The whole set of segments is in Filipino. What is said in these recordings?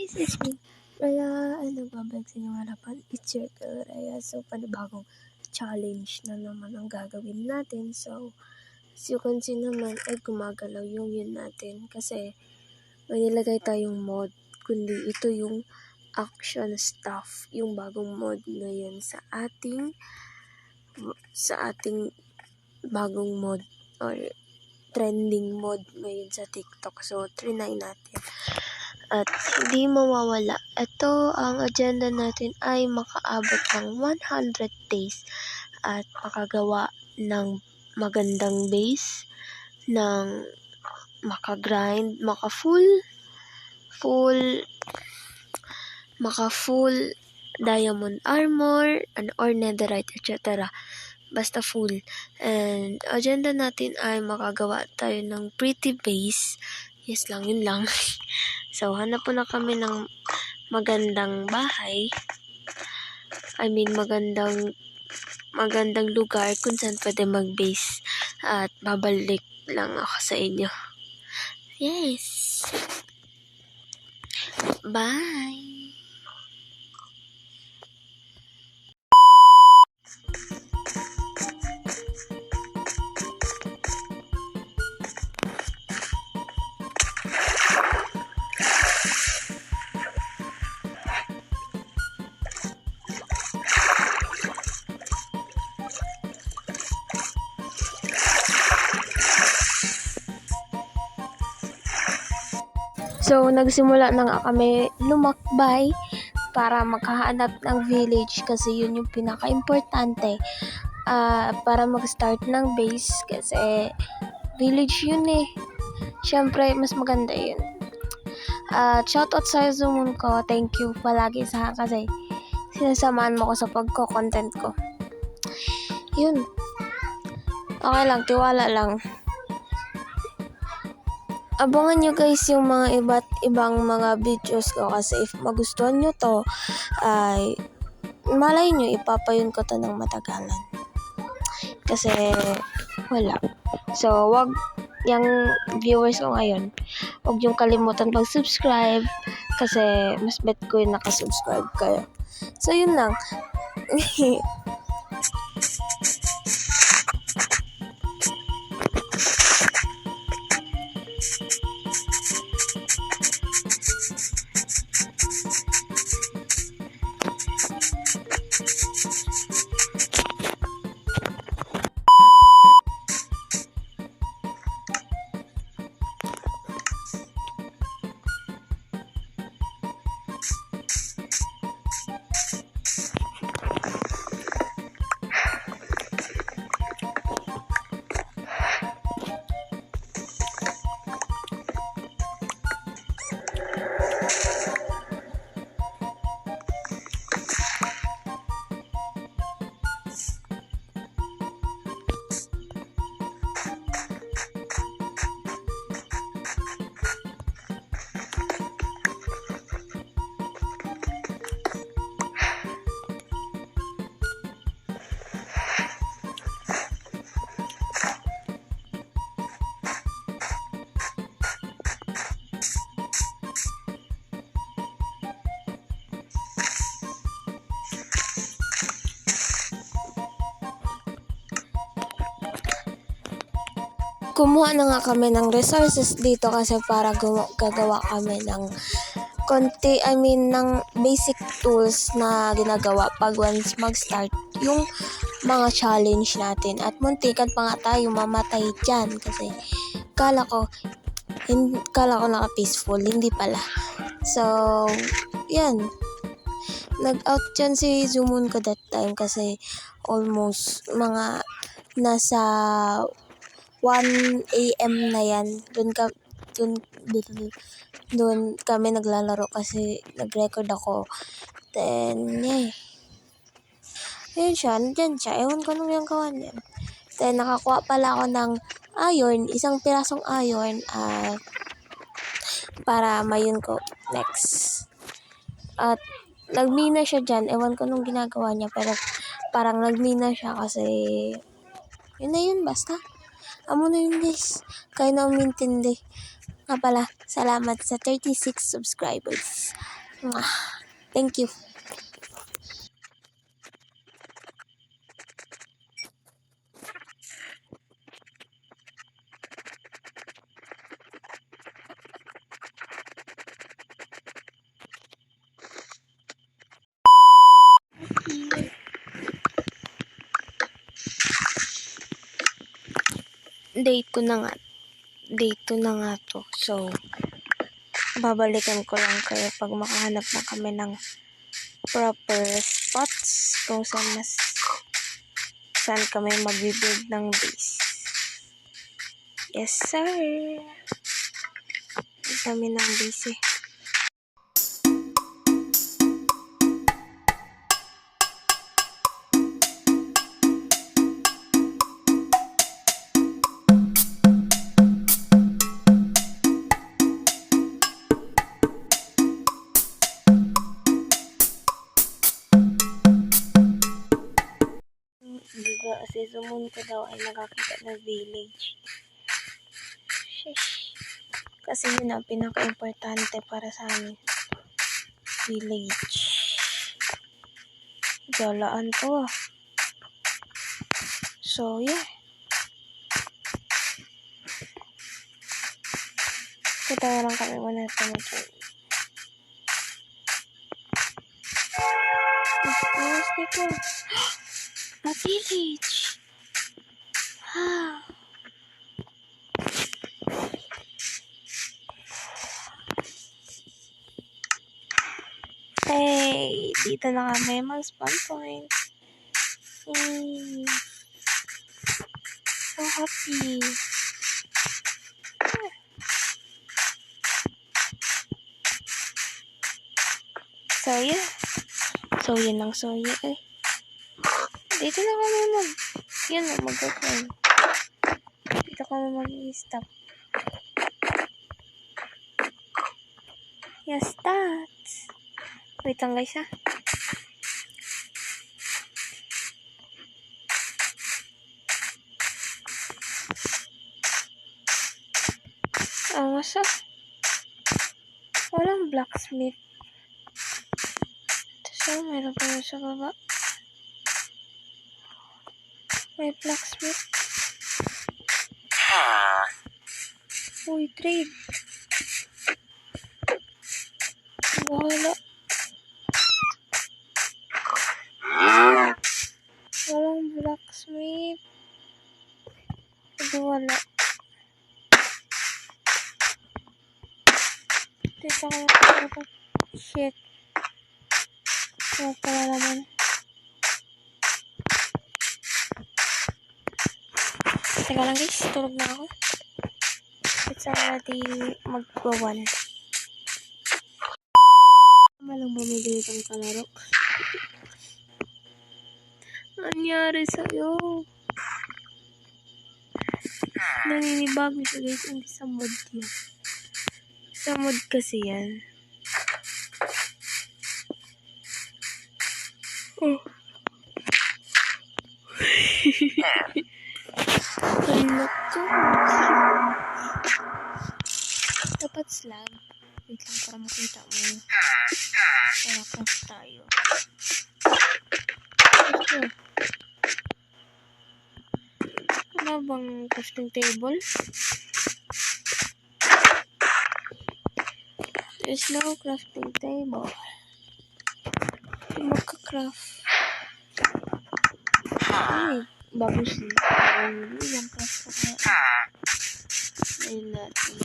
guys, it's me, Raya, and nagbabalik sa inyong harapan. It's your girl, Raya. So, panibagong challenge na naman ang gagawin natin. So, as you can see naman, ay gumagalaw yung yun natin. Kasi, may nilagay tayong mod, kundi ito yung action stuff, yung bagong mod ngayon sa ating bagong mod or trending mod ngayon sa TikTok. So, trinay natin. At hindi mawawala. Ito, ang agenda natin ay makaabot ng 100 days at makagawa ng magandang base, ng maka-grind, maka-full diamond armor or netherite, etc. Basta full. And agenda natin ay makagawa tayo ng pretty base. Yes lang, yun lang. So, hanap po na kami ng magandang bahay. I mean, magandang lugar kung saan pwede mag-base. At babalik lang ako sa inyo. Yes! Bye! So, nagsimula na nga kami lumakbay para makahanap ng village kasi yun yung pinaka-importante para mag-start ng base kasi village yun eh. Siyempre, mas maganda yun. Shoutout sa Zoom ko. Thank you palagi kasi sinasamahan mo ko sa pagko-content ko. Yun. Okay lang, tiwala lang. Abangan nyo guys yung mga iba't ibang mga videos ko kasi if magustuhan nyo to, ay malay nyo ipapayun ko to ng matagalan. Kasi wala. So, wag yung viewers ko ngayon, wag yung kalimutan mag-subscribe kasi mas bet ko yung nakasubscribe kayo. So, yun lang. Kumuha na nga kami ng resources dito kasi para gagawa kami ng ng basic tools na ginagawa pag once mag-start yung mga challenge natin. At muntikan pa nga tayo mamatay dyan kasi kala ko naka-peaceful, hindi pala. So, yan. Nag-out dyan si Zumon ko that time kasi almost mga nasa 1 AM na yan. Doon kami naglalaro kasi nag-record ako. Then, Ayun siya, nandyan siya. Ewan ko nung yung gawan niya. Then, nakakuha pala ako ng iron, isang pirasong iron para mayun ko next. At nagmina siya dyan. Ewan ko nung ginagawa niya pero parang nagmina siya kasi yun na yun, basta. Amo na yun guys. Kaya na umintindi. Nga pala, salamat sa 36 subscribers. Thank you. Day 2 na nga. Day 2 na nga to. So, babalikan ko lang kayo pag makahanap na kami ng proper spots kung saan kami mag-build ng base. Yes, sir. Ang dami ng base eh. Diba, si Sumon ko daw ay nakakita ng village. Sheesh. Kasi yun ang pinaka-importante para sa amin. Village. Galaan to ah. So, yeah. Kita lang kami muna ito mag-join. Yes, dito. A village. Wow. Hey, dito na kami mag-spawn point. Yay. So happy. So yeah. So yun lang. So yeah. Eh. Dito na kami yun na mag-go-call. Dito kami mag-i-stop. Yes, that's. Wait lang guys ha. Ang masa. Walang blacksmith. So, meron pa yun sa baba. May blacksmith. Uy, trade. Wala. Walang blacksmith. Hindi wala. Dito ako. Shit. Wala pala naman. Teka lang guys. Tulog na ako. It's already mag-1. Malang bumili itong kalaro. Nangyari sa'yo? Nanginibag siya guys. Hindi sa mod yan. Sa mod kasi yan. Oh. Ano to? Dapat slab. Wait lang para makita mo. Kaya craft tayo. Ito. Ano bang crafting table? There's no crafting table. Magka-craft. Ay, bagus nih. Ini yang craft ko. Ayun natin.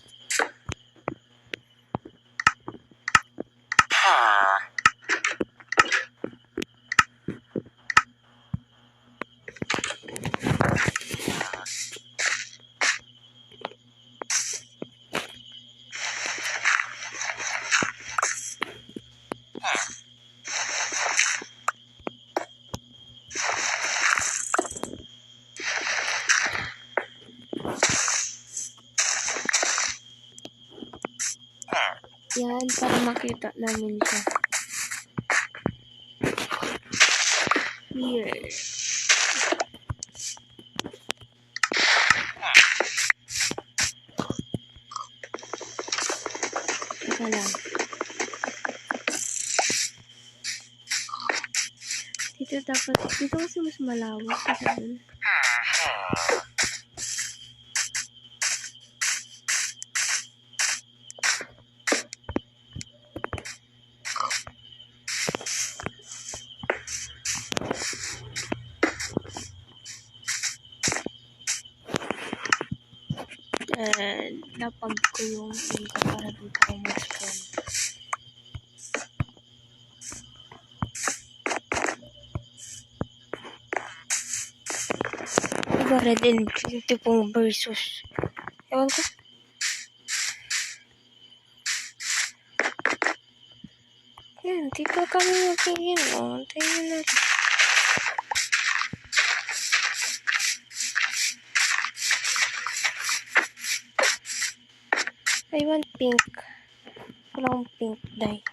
Yan, para makita namin siya. Here. Teka lang. Dito dapat, dito kasi mas malawak kasi dun. And napag ko yung pin ko para dito ako mag-spawn. Diba red and green tipong versus. Ewan ko. Yan, dito kami magiging o. Tayo na. I want pink. Walang pink dye.